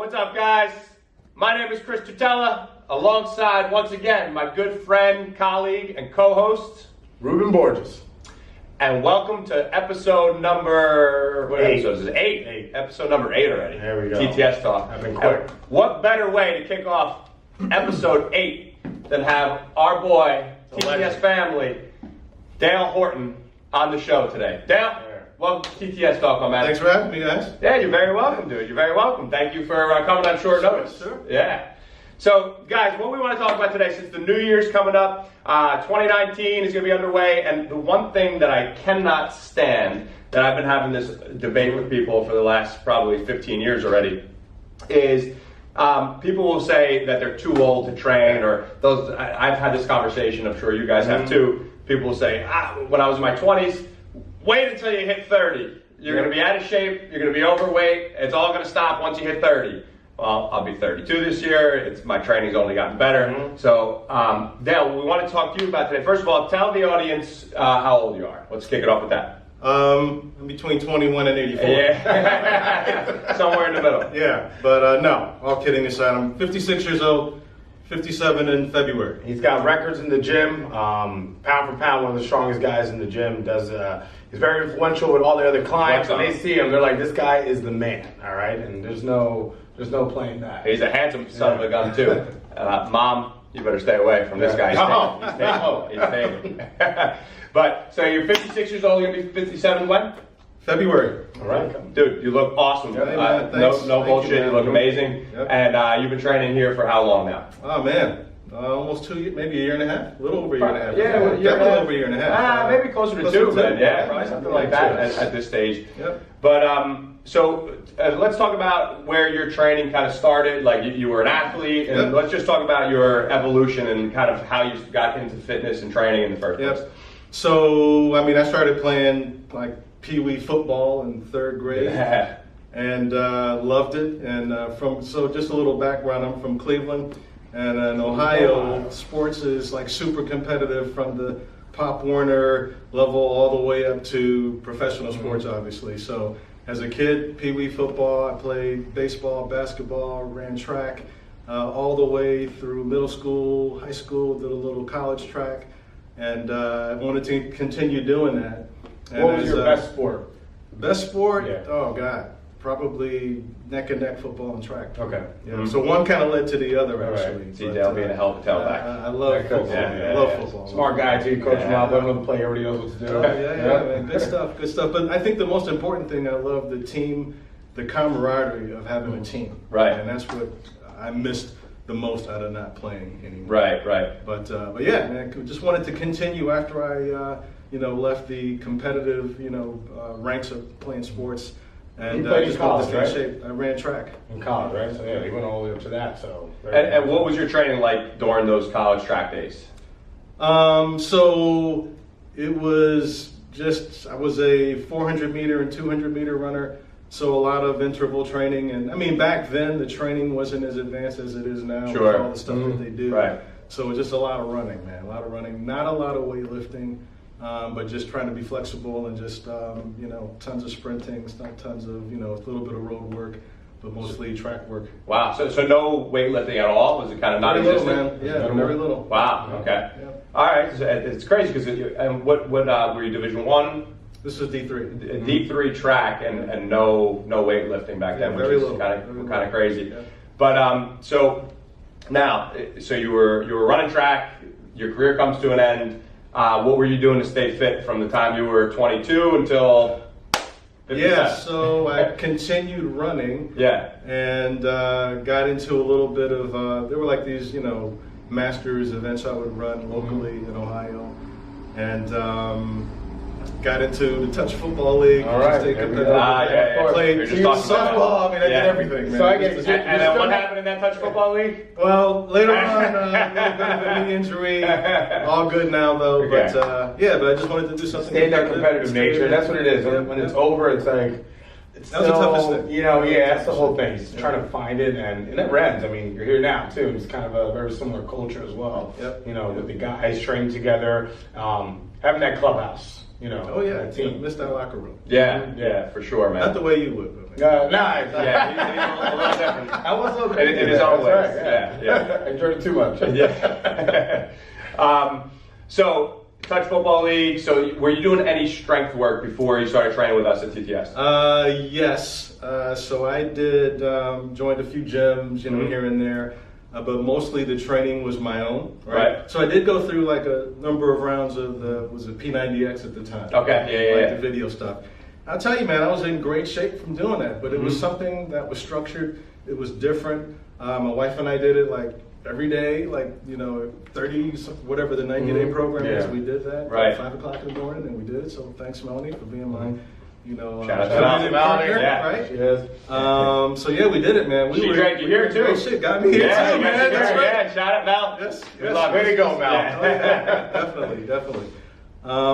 What's up, guys? My name is Chris Tutela, alongside, once again, my good friend, colleague, and co-host, Ruben Borges. And welcome to episode number... What Eight. episode is it? Eight. Episode number 8 already. There we go. TTS talk. I've been quick. And what better way to kick off episode 8 than have our boy, TTS family, Dale Horton, on the show today. Dale, welcome to TTS talk, my man. Thanks for having me, guys. Yeah, you're very welcome, dude. You're very welcome. Thank you for coming on short notice. Sure. Yeah. So, guys, what we want to talk about today, since the New Year's coming up, 2019 is going to be underway, and the one thing that I cannot stand, that I've been having this debate with people for the last probably 15 years already, is people will say that they're too old to train, or those. I've had this conversation, I'm sure you guys have too. People will say, when I was in my 20s, wait until you hit 30. You're going to be out of shape, you're going to be overweight, it's all going to stop once you hit 30. Well, I'll be 32 this year. My training's only gotten better. So, Dale, we want to talk to you about today. First of all, tell the audience how old you are. Let's kick it off with that. I'm between 21 and 84. Yeah, somewhere in the middle. Yeah, but no, all kidding aside, I'm 56 years old, 57 in February. He's got records in the gym, pound for pound, one of the strongest guys in the gym. He's very influential with all the other clients. When they see him, they're like, this guy is the man, all right? And there's no playing that. He's a handsome son of a gun, too. Mom, you better stay away from this guy. He's taken. But, so you're 56 years old, you're going to be 57 when? February. All right. Dude, you look awesome. Yeah, man, thanks. No bullshit, you, you look amazing. Yep. And you've been training here for how long now? Oh, man. Almost 2 years, maybe a year and a half. A little over a year and a half. Yeah, definitely over a year and a half. Maybe closer to 2, then. Yeah, probably something like that at this stage. Yep. But so let's talk about where your training kind of started. Like you were an athlete, and let's just talk about your evolution and kind of how you got into fitness and training in the first place. Yep. So, I mean, I started playing like Pee-wee football in 3rd grade. Yeah. And loved it. And so just a little background, I'm from Cleveland. And in Ohio, sports is like super competitive from the Pop Warner level all the way up to professional sports, obviously. So as a kid, Pee-wee football, I played baseball, basketball, ran track all the way through middle school, high school, did a little college track. And I wanted to continue doing that. And What was your best sport? Best sport? Yeah. Oh, God. Probably neck and neck football and track. Okay. Yeah. So one kind of led to the other, actually. See, Dale being a hell of a tailback. I love football. Yeah, I love football. Smart guy, too. Coach him out, let him play, everybody knows what to do. Yeah, man. Good stuff, good stuff. But I think the most important thing, I love the team, the camaraderie of having a team. Right. And that's what I missed the most out of not playing anymore. Right. But yeah, man, just wanted to continue after I, left the competitive, ranks of playing sports. And You played in just wanted college, to right? stay in shape. I ran track. In college, right? So yeah, he went all the way up to that. So. And what was your training like during those college track days? So it was I was a 400 meter and 200 meter runner. So a lot of interval training. And I mean, back then the training wasn't as advanced as it is now. Sure. With all the stuff that they do. Right. So it was just a lot of running, man. A lot of running. Not a lot of weightlifting. But just trying to be flexible and just, tons of sprinting, tons of, a little bit of road work, but mostly track work. Wow. So no weightlifting at all? Was it kind of non-existent? Very little, man. Yeah, very little. Wow. Okay. Yeah. All right. It's crazy because and what were you Division 1? This is D3. D3 track and no weightlifting back then, which is kind of crazy. Yeah. But so now, you were running track. Your career comes to an end. What were you doing to stay fit from the time you were 22 until 57? Yeah, so I continued running. Yeah. And got into a little bit of, there were like these, masters events I would run locally in Ohio. And got into the touch football league. All right. Stayed competitive. Yeah. Played You're just talking about softball. I mean, I Yeah. did everything, man. So I get And then what happened in that touch football league? Well, later on, a little bit of a knee injury. All good now, though. Okay. But but I just wanted to do something. Stay in that competitive nature. That's what it is. When it's over, it's like. That was the toughest thing. That's the whole thing. It's trying to find it, and it never ends. I mean, you're here now, too. It's kind of a very similar culture as well. Yep. With the guys training together, having that clubhouse. Oh yeah, that team. missed that locker room. Yeah, for sure, man. Not the way you would. But Nice. Yeah, a little I was a little crazy. In his own way. Right, Yeah. I enjoyed it too much. Yeah. So, Touch Football League. So, were you doing any strength work before you started training with us at TTS? Yes. So I did joined a few gyms, here and there, but mostly the training was my own. Right. So I did go through like a number of rounds of was it P90X at the time. Okay. Yeah. The video stuff. I'll tell you, man, I was in great shape from doing that, but it was something that was structured. It was different. My wife and I did it like every day, 30, whatever the 90-day program is. We did that at 5 o'clock in the morning, and we did it. So thanks, Melanie, for being my, shout out to Melanie. Yeah, right? she is. So yeah, we did it, man. She dragged you here too. Great shit, got me here too, man. That's right. Yeah, shout out Mel. Yes. Way to go, Mel. Yeah. Definitely.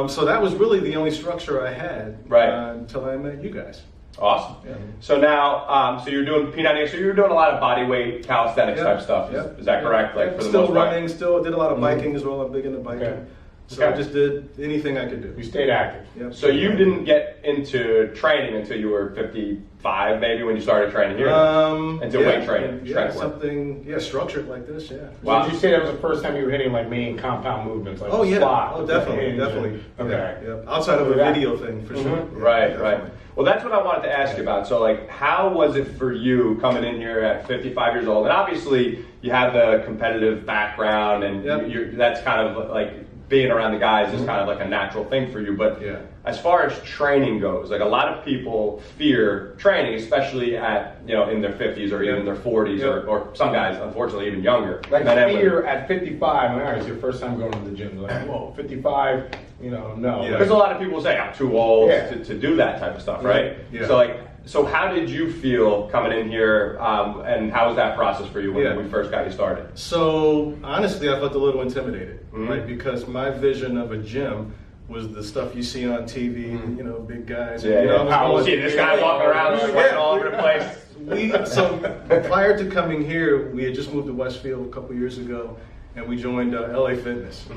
So that was really the only structure I had until I met you guys. Awesome. Yeah. So now, so you're doing P90X, so you're doing a lot of body weight calisthenics type stuff. Is that correct? Like for the still most part? running, still did a lot of biking as well. I'm big into biking. Okay. So I just did anything I could do. You stayed active. Yep. So you didn't get into training until you were 55, maybe, when you started training here? Into weight training, strength work. Something, structured like this, yeah. Wow. Did you say that was the first time you were hitting like main compound movements, like Oh, yeah. squat? Oh, definitely. Okay. Yeah. Outside of a video thing, for sure. Right. Well, that's what I wanted to ask you about. So, like, how was it for you coming in here at 55 years old? And obviously, you have the competitive background, and that's kind of like being around the guys is kind of like a natural thing for you. But as far as training goes, like a lot of people fear training, especially at in their 50s or even in their 40s, or some guys, unfortunately, even younger. Like fear at 55, when it's your first time going to the gym, like, whoa, 55, no. Because a lot of people say I'm too old to do that type of stuff, right? Yeah. So how did you feel coming in here, and how was that process for you when we first got you started? So honestly, I felt a little intimidated, right? Because my vision of a gym was the stuff you see on TV, big guys. I was seeing this guy walking around sweating all over the place. So prior to coming here, we had just moved to Westfield a couple years ago, and we joined LA Fitness.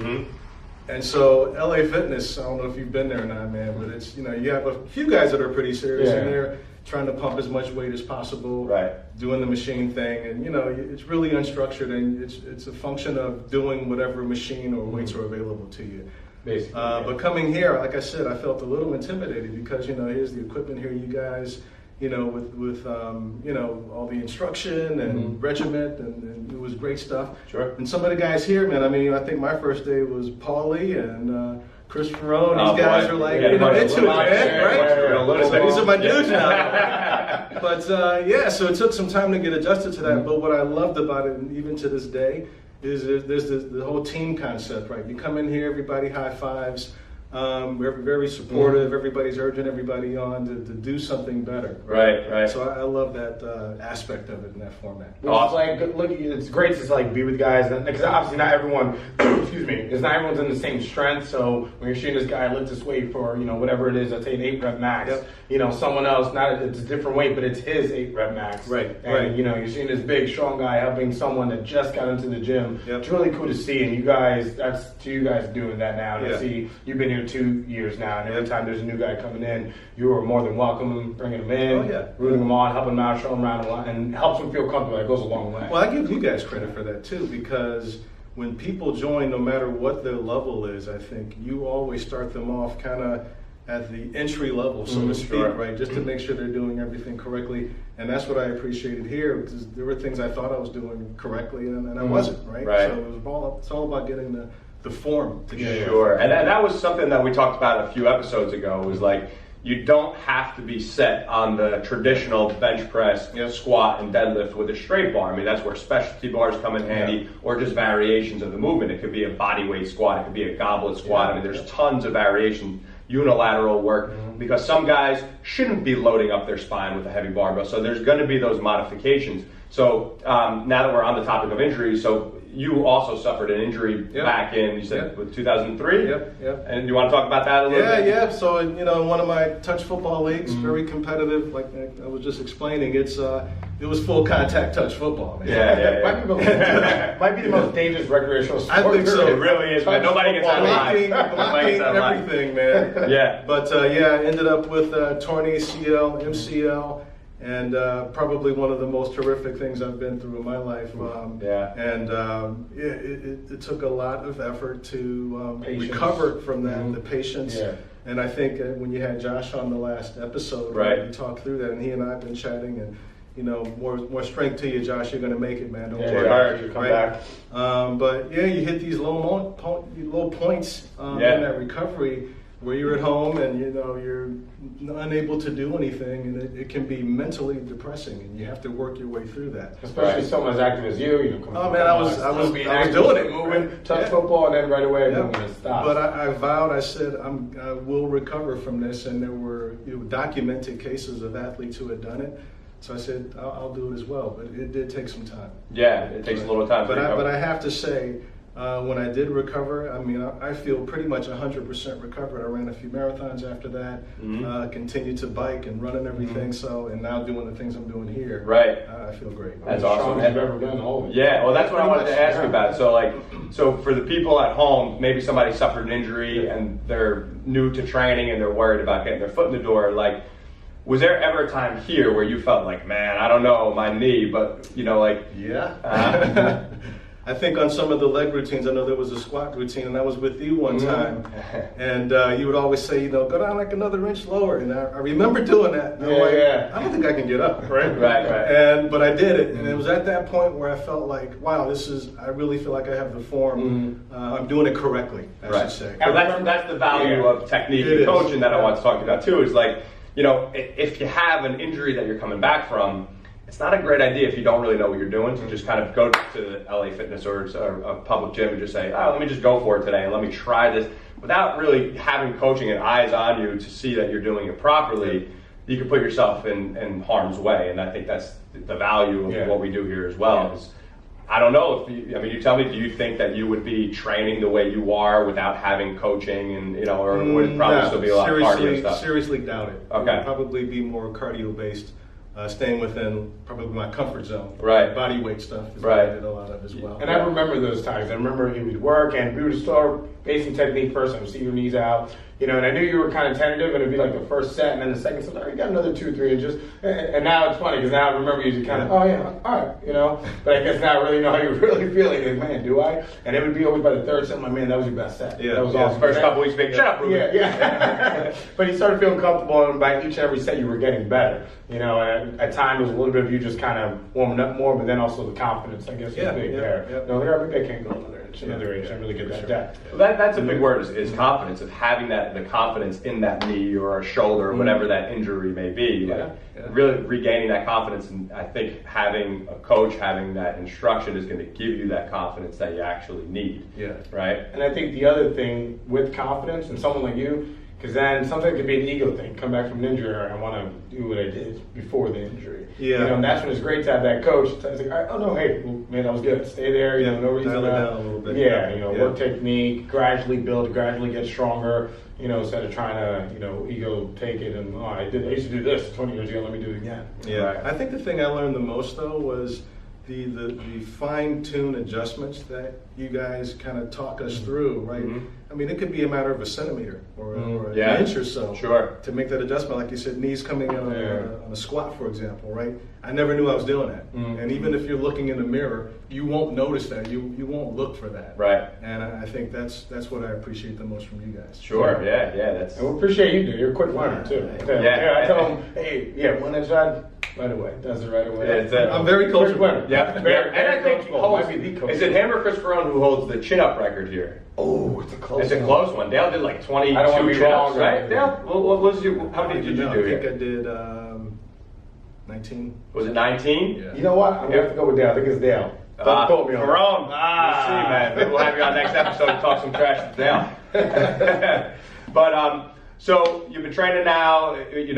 And so LA Fitness, I don't know if you've been there or not, man, but it's, you have a few guys that are pretty serious in there, trying to pump as much weight as possible, doing the machine thing, and it's really unstructured, and it's a function of doing whatever machine or weights are available to you. Basically. But coming here, like I said, I felt a little intimidated because here's the equipment here, you guys, with all the instruction and regiment, and it was great stuff. Sure. And some of the guys here, man, I think my first day was Paulie and Chris Ferrone. These guys are like, into it, man, right? These are my dudes now. But so it took some time to get adjusted to that. But what I loved about it, and even to this day, is there's the whole team concept, right? You come in here, everybody high fives. We're very supportive. Everybody's urging everybody on to do something better. Right. So I love that aspect of it in that format. Awesome. It's like, it's great to be with guys, because obviously not everyone, not everyone's in the same strength. So when you're shooting this guy lift this weight for whatever it is, let's say an 8 rep max. Someone else, it's a different weight, but it's his 8 rep max. And you're seeing this big strong guy helping someone that just got into the gym. It's really cool to see, and you guys doing that now. To see you've been here 2 years now, and every time there's a new guy coming in, you are more than welcome, bringing them in, rooting them on, helping them out, showing them around a lot, and helps them feel comfortable. That goes a long way. Well, I give you guys credit for that too, because when people join, no matter what their level is, I think you always start them off kind of at the entry level, so to speak, right? Just to make sure they're doing everything correctly. And that's what I appreciated here, because there were things I thought I was doing correctly, and I wasn't, right? So it's all about getting the form together. Sure. And that was something that we talked about a few episodes ago, was like, you don't have to be set on the traditional bench press, squat, and deadlift with a straight bar. I mean, that's where specialty bars come in handy, or just variations of the movement. It could be a body weight squat, it could be a goblet squat. I mean, there's tons of variation, unilateral work, because some guys shouldn't be loading up their spine with a heavy barbell. So there's going to be those modifications. So now that we're on the topic of injuries, so you also suffered an injury back in, you said, with 2003? Yep. And you want to talk about that a little bit? Yeah. So, in one of my touch football leagues, very competitive, like I was just explaining, it was full contact touch football, man. Yeah. Might be the most dangerous recreational sport. I think so. It really is, man. Nobody gets out alive. Blocking everything, man. Yeah. But I ended up with torn ACL, MCL, and probably one of the most horrific things I've been through in my life. It took a lot of effort to recover from that, the patience. Yeah. And I think when you had Josh on the last episode, we talked through that, and he and I have been chatting, and more strength to you, Josh. You're going to make it, man. Don't worry. You come back. But yeah, you hit these low points in that recovery where you're at home and you're unable to do anything, and it can be mentally depressing, and you have to work your way through that. Especially someone as active as you. Oh man, I was doing it, moving, touch football, and then right away I'm going to stop. But I vowed. I said I will recover from this, and there were documented cases of athletes who had done it. So I said I'll do it as well, but it did take some time. Yeah, it takes a little time. But I have to say, when I did recover, I mean, I feel pretty much 100% recovered. I ran a few marathons after that, continued to bike and run and everything. So, and now doing the things I'm doing here. Right. I feel great. That's awesome. Have ever been home? Yeah. Well, that's what I wanted to ask you about. So for the people at home, maybe somebody suffered an injury and they're new to training and they're worried about getting their foot in the door. Like, was there ever a time here where you felt like, man, I don't know, my knee, but Yeah. I think on some of the leg routines, I know there was a squat routine, and I was with you one time, and you would always say, go down like another inch lower, and I remember doing that. And I'm like, I don't think I can get up, right? Right. But I did it, and it was at that point where I felt like, wow, I really feel like I have the form. I'm doing it correctly, I should say. Well, that's the value of technique and coaching that I want to talk about too. Is like, if you have an injury that you're coming back from, it's not a great idea if you don't really know what you're doing to just kind of go to LA Fitness or a public gym and just say, let me just go for it today and let me try this. Without really having coaching and eyes on you to see that you're doing it properly, you can put yourself in harm's way. And I think that's the value of what we do here as well. Is, I don't know you tell me, do you think that you would be training the way you are without having coaching and, or would it probably still be a lot of cardio stuff? Seriously doubt it. Okay. It would probably be more cardio based. Staying within probably my comfort zone. Right. Body weight stuff is what I did a lot of as well. And I remember those times. I remember you would work and we would start basing technique first. I would see your knees out. And I knew you were kind of tentative, and it'd be like the first set, and then the second set, you got another 2-3 inches. And now it's funny because now I remember you kind of, all right, But I guess now I really know how you're really feeling. Like, man, do I? And it would be always by the third set, man, that was your best set. Yeah, that was awesome. First couple weeks, shut up, Ruben. Yeah. But you started feeling comfortable, and by each and every set, you were getting better. And at times it was a little bit of you just kind of warming up more, but then also the confidence, I guess, was big there. Maybe I can't go another inch and really get that depth. Well, that's a big word is confidence, of having the confidence in that knee or a shoulder, or whatever that injury may be. Really regaining that confidence, and I think having a coach, having that instruction is going to give you that confidence that you actually need. Right? And I think the other thing with confidence and someone like you, because then sometimes it could be an ego thing. Come back from an injury, or I want to do what I did before the injury. And that's when it's great to have that coach. It's like, hey, man, that was good. Stay there. No reason to down a little bit. Work technique, gradually build, gradually get stronger. Instead of trying to, ego take it and I used to do this 20 years ago. Let me do it again. I think the thing I learned the most though was the fine-tuned adjustments that you guys kind of talk us through, right? I mean, it could be a matter of a centimeter or an inch or so to make that adjustment. Like you said, knees coming in on a squat, for example, right? I never knew I was doing that. And even if you're looking in the mirror, you won't notice that. You won't look for that. Right. And I think that's what I appreciate the most from you guys. Sure. Yeah. That's. And we appreciate you, dude. You're a quick learner too. I tell them, hey, one inch side. Right away. Does it right away. I'm very coachable. Yeah. And I think is it him or Chris Ferrone who holds the chin-up record here? Oh, it's a close one. It's a close one. Dale did like 22 I don't want to be wrong, right? Dale, what was how many did you do I think here? I did 19. Was it 19? Yeah. You know what? I'm going to have to go with Dale. I think it's Dale. Don't quote me on Ferrone. We'll see, man. Maybe we'll have you on next episode to talk some trash to Dale. But, so you've been training now, you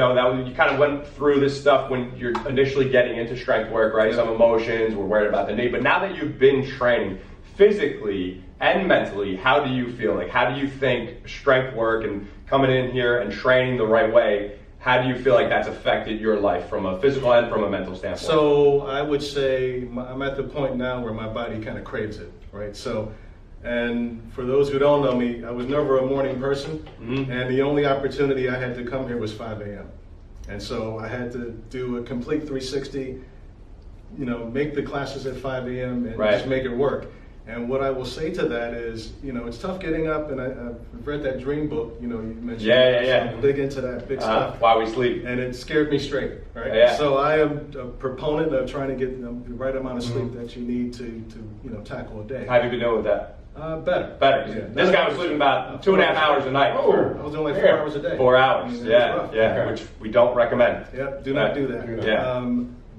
kind of went through this stuff when you're initially getting into strength work, right? Some emotions, we're worried about the knee, but now that you've been training physically and mentally, how do you feel? Like, how do you think strength work and coming in here and training the right way, how do you feel like that's affected your life from a physical and from a mental standpoint? So I would say I'm at the point now where my body kind of craves it, right? So. And for those who don't know me, I was never a morning person, and the only opportunity I had to come here was 5 a.m. And so I had to do a complete 360, make the classes at 5 a.m. and Right. just make it work. And what I will say to that is, it's tough getting up, and I've read that dream book, you mentioned. Yeah. So I'm big into that big stuff. Why we sleep. And it scared me straight, right? Yeah. So I am a proponent of trying to get the right amount of sleep that you need to tackle a day. How have you been doing with that? Better. Better. Yeah. This guy was sleeping about 2.5 hours a night. Oh, I was doing like 4 hours a day. 4 hours, It was yeah, rough. yeah, which we don't recommend. Yeah, do not do that. Yeah.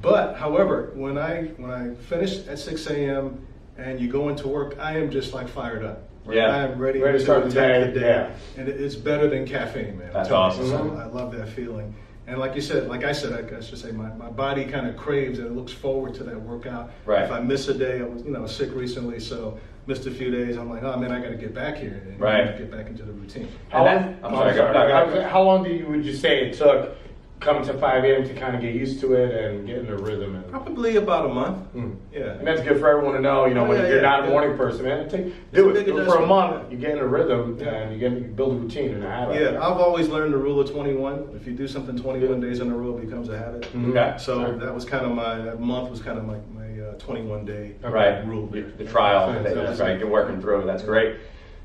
But however, when I finish at 6 a.m. and you go into work, I am just like fired up. Right? Yeah. I am ready Ready to to start the attack day, the day. yeah. And it's better than caffeine, man. That's I'm telling you. awesome. So I love that feeling. And like I said, I should say, my body kind of craves and it looks forward to that workout. Right. If I miss a day, I was sick recently, so missed a few days. I'm like, oh man, I got to get back here and Right. get back into the routine. How long, I'm sorry, go ahead. How long would you say it took coming to 5 a.m. to kind of get used to it and get in the rhythm? And, Probably about a month. Yeah. and that's good for everyone to know. When you're not a morning person, man, do a it big for a adjustment. month. You get in a rhythm and you build a routine and a habit. Yeah, I've always learned the rule of 21. If you do something 21 days in a row, it becomes a habit. Okay. So that was kind of that month was kind of like my 21 day Right. rule. The trial, that's right. You're working through. That's great.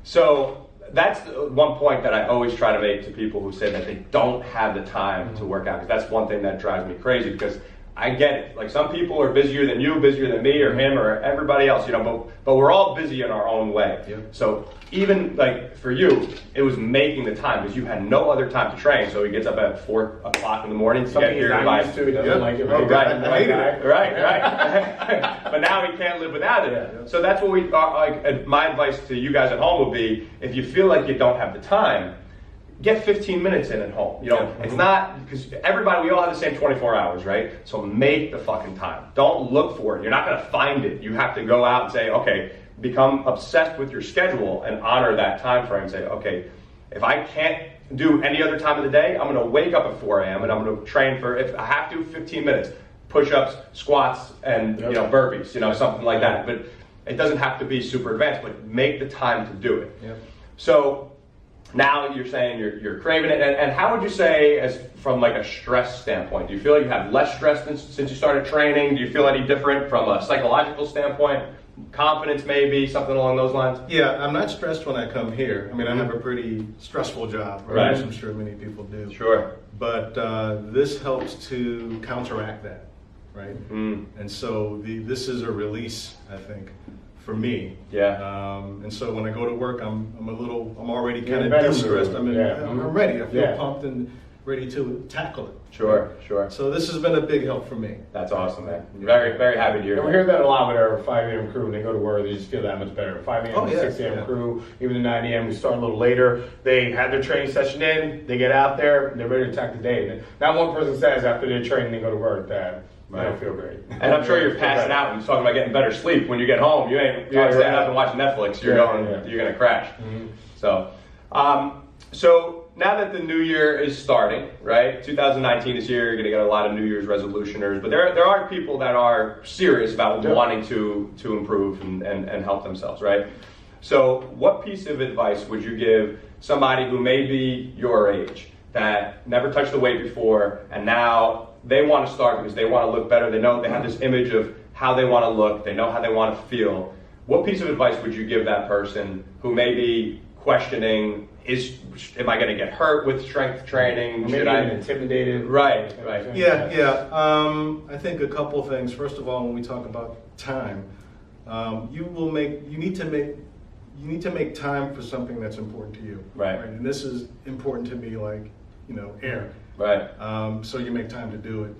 So that's one point that I always try to make to people who say that they don't have the time to work out. Because that's one thing that drives me crazy. Because I get it. Like some people are busier than you, busier than me, or him, or everybody else. But we're all busy in our own way. Yep. So even like for you, it was making the time because you had no other time to train. So he gets up at 4 o'clock in the morning to Something get he's here not by. used to. He doesn't Yeah. like it. Oh, right. I hated it. Right. But now he can't live without it. Yeah. So that's what we like. My advice to you guys at home would be: if you feel like you don't have the time, get 15 minutes in at home. It's not because we all have the same 24 hours, right? So make the fucking time. Don't look for it. You're not gonna find it. You have to go out and say, okay, become obsessed with your schedule and honor that time frame. Say, okay, if I can't do any other time of the day, I'm gonna wake up at 4 a.m. and I'm gonna train for, if I have to, 15 minutes. Push-ups, squats, and burpees, something like that. But it doesn't have to be super advanced, but make the time to do it. Yep. So now you're saying you're craving it, and how would you say, as from like a stress standpoint, do you feel like you have less stress since you started training? Do you feel any different from a psychological standpoint? Confidence, maybe something along those lines? Yeah, I'm not stressed when I come here. I mean, I have a pretty stressful job, Right. Which I'm sure many people do. Sure. But this helps to counteract that, right? And so this is a release, I think, for me. Yeah. And so when I go to work, I'm already You're kind in of better de-stressed. mood. I'm ready. I feel Yeah. pumped and ready to tackle it. Sure. So this has been a big help for me. That's awesome, man. Very, very happy to hear And we that. hear that a lot with our 5 a.m. crew. When they go to work, they just feel that much better. 5 a.m. Oh, yeah, 6 a.m. yeah. crew, even the 9 a.m. We start a little later. They have their training session in. They get out there. And they're ready to attack the day. Not one person says after their training they go to work that I don't feel great. And I'm sure you're passing out and talking about getting better sleep when you get home. You ain't Yeah, staying right. up and watching Netflix. You're Yeah. gonna crash. So now that the new year is starting, right? 2019 is here. You're gonna get a lot of New Year's resolutioners, but there are people that are serious about wanting to improve and help themselves, right? So what piece of advice would you give somebody who may be your age that never touched the weight before and now they want to start because they want to look better? They know they have this image of how they want to look. They know how they want to feel. What piece of advice would you give that person who may be questioning, am I going to get hurt with strength training? Maybe Should I? intimidated. Right. Yeah. I think a couple things. First of all, when we talk about time, you need to make time for something that's important to you. Right. And this is important to me, like air. Right. So you make time to do it.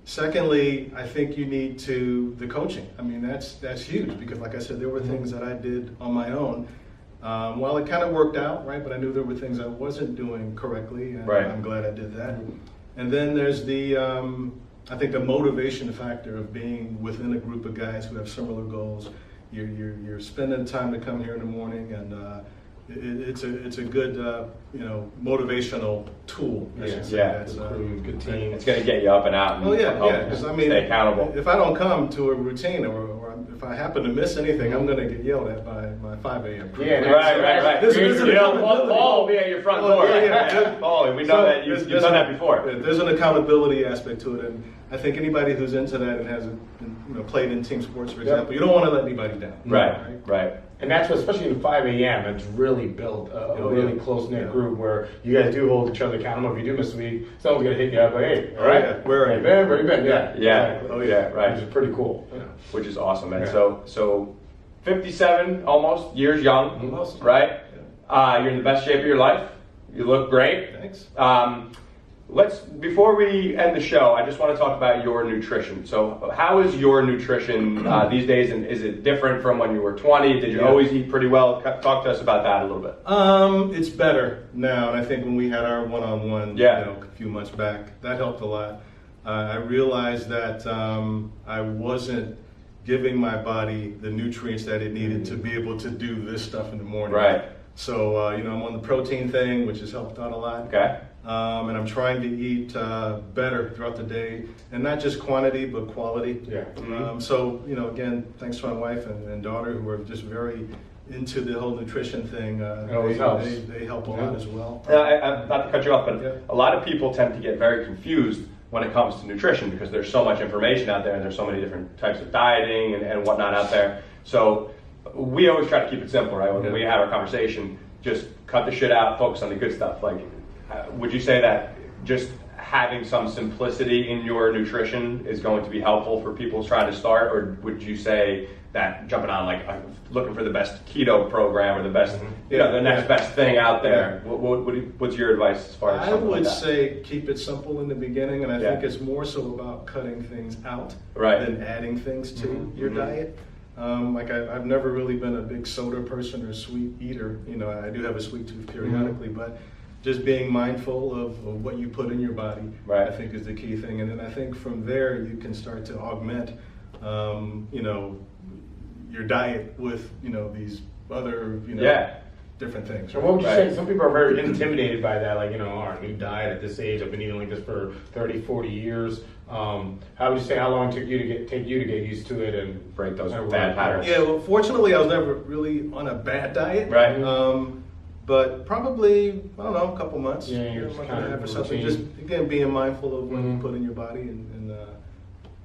Secondly, I think you need the coaching. I mean, that's huge because, like I said, there were things that I did on my own. Well, it kind of worked out, right? But I knew there were things I wasn't doing correctly, and Right. I'm glad I did that. And then there's I think the motivation factor of being within a group of guys who have similar goals. You're spending time to come here in the morning, and it's a good motivational tool. I should say. Yeah. That's, Good team. It's going to get you up and out. And Because I mean, stay accountable. if I don't come to a routine or if I happen to miss anything, I'm going to get yelled at by my 5 a.m. crew. Yeah, Right. This is an accountability. Paul will be at your front door. Paul, we know that you've done that before. There's an accountability aspect to it, and I think anybody who's into that and has played in team sports, for example, you don't want to let anybody down. Right. And that's what, especially in 5 a.m., it's really built a really close-knit group where you guys do hold each other accountable. If you do miss a week, someone's going to hit you up like, hey, all right? Where are you? Where you been? Yeah. Exactly. Right. Which is pretty cool. Which is awesome. And so 57 almost, years young, Almost. right? You're in the best shape of your life. You look great. Thanks. Before we end the show, I just want to talk about your nutrition. So how is your nutrition these days, and is it different from when you were 20? Did you always eat pretty well? Talk to us about that a little bit. It's better now, and I think when we had our one-on-one a few months back, that helped a lot. I realized that I wasn't giving my body the nutrients that it needed to be able to do this stuff in the morning. Right. So, I'm on the protein thing, which has helped out a lot. Okay. And I'm trying to eat better throughout the day, and not just quantity, but quality. Yeah. So, again, thanks to my wife and daughter who are just very into the whole nutrition thing. It always helps. They help a lot as well. Not to cut you off, but a lot of people tend to get very confused when it comes to nutrition because there's so much information out there and there's so many different types of dieting and whatnot out there. So we always try to keep it simple, right? When we have our conversation, just cut the shit out, focus on the good stuff. Like, would you say that just having some simplicity in your nutrition is going to be helpful for people trying to start, or would you say that jumping on looking for the best keto program or the best, the next best thing out there? What's your advice as far as I something would like that? say keep it simple in the beginning, and I think it's more so about cutting things out than adding things to your diet. I've never really been a big soda person or sweet eater. I do have a sweet tooth periodically, but just being mindful of what you put in your body, I think is the key thing. And then I think from there you can start to augment, your diet with, these other, different things. So what would you say? Some people are very intimidated by that, our new diet at this age. I've been eating like this for 30, 40 years. How would you say how long it took you to get used to it and break those bad patterns? Yeah, well, fortunately, I was never really on a bad diet. Right. But probably, I don't know, a couple months. Yeah, you're just kind of or something. Just again being mindful of what you put in your body, and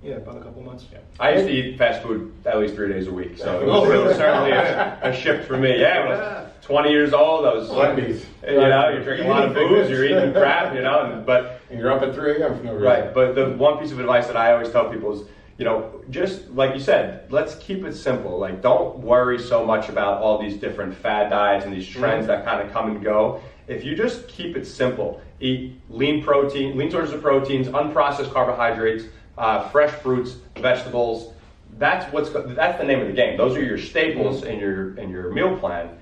about a couple months. Yeah. I used to eat fast food at least 3 days a week, so it was certainly a shift for me. Yeah, when I was 20 years old, I was you're drinking a lot of booze, you're eating crap, but and you're up at 3 a.m. for no reason. Right. But the one piece of advice that I always tell people is, just like you said, let's keep it simple. Like, don't worry so much about all these different fad diets and these trends that kind of come and go. If you just keep it simple, eat lean sources of proteins, unprocessed carbohydrates, fresh fruits, vegetables. That's the name of the game. Those are your staples in your meal plan.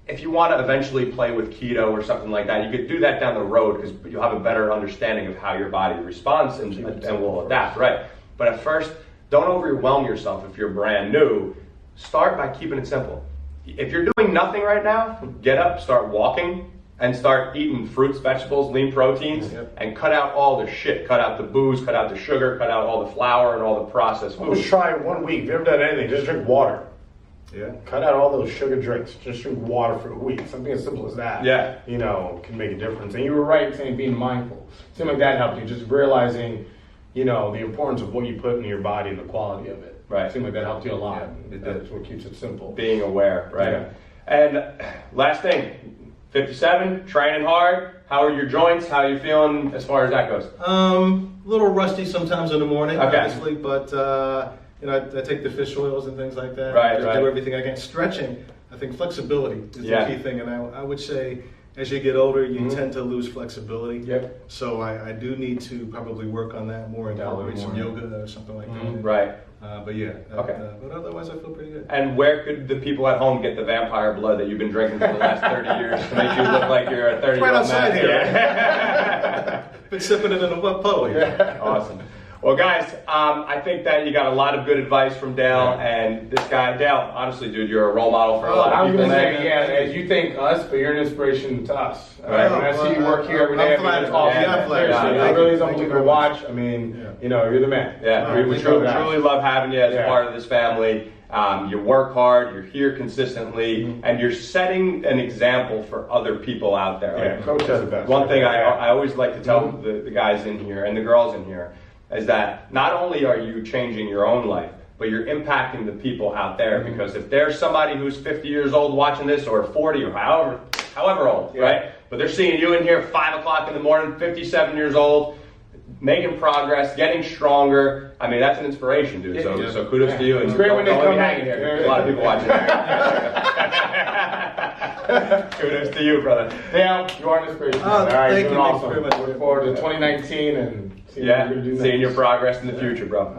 If you want to eventually play with keto or something like that, you could do that down the road because you'll have a better understanding of how your body responds and will adapt, right? But at first, don't overwhelm yourself if you're brand new. Start by keeping it simple. If you're doing nothing right now, get up, start walking, and start eating fruits, vegetables, lean proteins, and cut out all the shit. Cut out the booze, cut out the sugar, cut out all the flour and all the processed food. Just try 1 week. If you've ever done anything, just drink water. Yeah. Cut out all those sugar drinks. Just drink water for a week. Something as simple as that. Yeah. Can make a difference. And you were right in saying being mindful. Something like that helped you. Just realizing, the importance of what you put in your body and the quality of it. Right. It seemed like that helped you a lot. Yeah, it That's what keeps it simple. Being aware, right? Yeah. And last thing, 57, training hard. How are your joints? How are you feeling as far as that goes? A little rusty sometimes in the morning, Okay. obviously, but I take the fish oils and things like that. Right, Just right. do everything I can. Stretching, I think flexibility is Yeah. the key thing, and I would say as you get older, you tend to lose flexibility. Yep. So I do need to probably work on that more and incorporate some yoga or something like that. Right. But yeah. Okay. But otherwise, I feel pretty good. And where could the people at home get the vampire blood that you've been drinking for the last 30 years to make you look like you're a 30-year-old Right outside man? here. Yeah. Been sipping it in a wet puddle here. Awesome. Well, guys, I think that you got a lot of good advice from Dale, and this guy, Dale, honestly, dude, you're a role model for a lot I of was people, gonna man. say, as you thank us, but you're an inspiration to us. Right. When I see you work here every day, I'm flattered. it's awesome. Yeah, I'm flattered. Seriously, Yeah, it really is thank you unbelievable to very watch. I mean, you're the man. Yeah, we Thank truly, you. truly love having you as Yeah. part of this family. You work hard, you're here consistently, and you're setting an example for other people out there. Yeah, coach does the best. One thing I always like to tell the guys in here and the girls in here is that not only are you changing your own life, but you're impacting the people out there. Because if there's somebody who's 50 years old watching this, or 40, or however old, right? But they're seeing you in here 5 o'clock in the morning, 57 years old, making progress, getting stronger. I mean, that's an inspiration, dude. So kudos to you. And It's great when they don't come let me hang in. here. There's a lot of people watching. Kudos to you, brother. Dale, you are an inspiration. Oh, All right, thank you're you, doing thank you awesome. very much. Look forward to 2019 and seeing what you're gonna do Seeing your next. progress in the future, bro.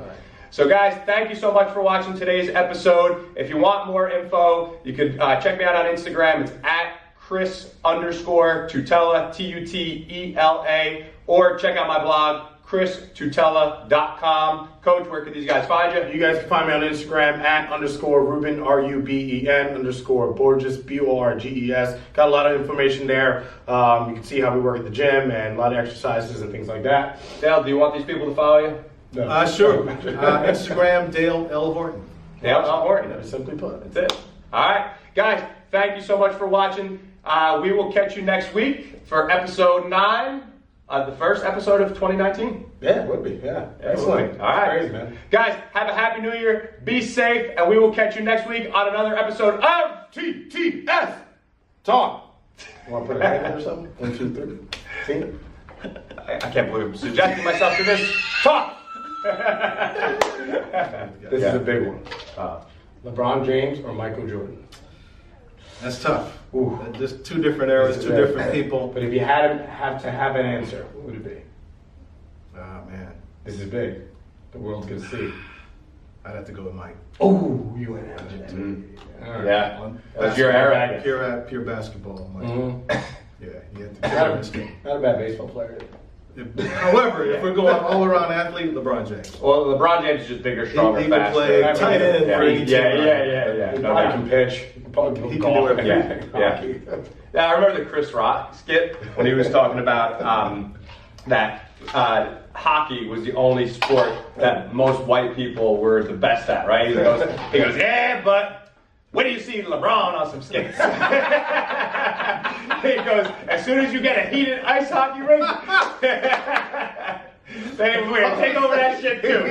So guys, thank you so much for watching today's episode. If you want more info, you can check me out on Instagram. It's at Chris_Tutela, Tutela, or check out my blog, ChrisTutela.com. Coach, where can these guys find you? You guys can find me on Instagram at _Ruben, RUBEN_Borges, BORGES. Got a lot of information there. You can see how we work at the gym and a lot of exercises and things like that. Dale, do you want these people to follow you? No. Sure. Instagram, Dale L. Horton. Dale L. Horton. Simply put. That's it. All right. Guys, thank you so much for watching. We will catch you next week for episode 9. The first episode of 2019. Yeah, it would be. Yeah. Excellent. All right. Crazy, man. Guys, have a happy new year. Be safe, and we will catch you next week on another episode of TTS Talk. Want to put a hand in or something? 1, 2, 3. See? I can't believe I'm subjecting myself to this. Talk. This is a big one. LeBron James or Michael Jordan? That's tough. Ooh. Just two different eras, two different people. But if you have to have an answer, what would it be? Oh, man. This is big. The world can see. I'd have to go with Mike. Oh, you went out. Yeah. That's your era. Pure basketball, Mike. Yeah, you have to Not a bad baseball player. However, if we're going all around athlete, LeBron James. Well, LeBron James is just bigger, stronger, He can faster. play tight end for any team. Yeah. No, I can pitch. He can He can do everything. Yeah. Yeah, I remember the Chris Rock skit when he was talking about that hockey was the only sport that most white people were the best at, right? He goes, yeah, but when do you see LeBron on some skates? He goes, as soon as you get a heated ice hockey rink, then we're gonna take over that shit too.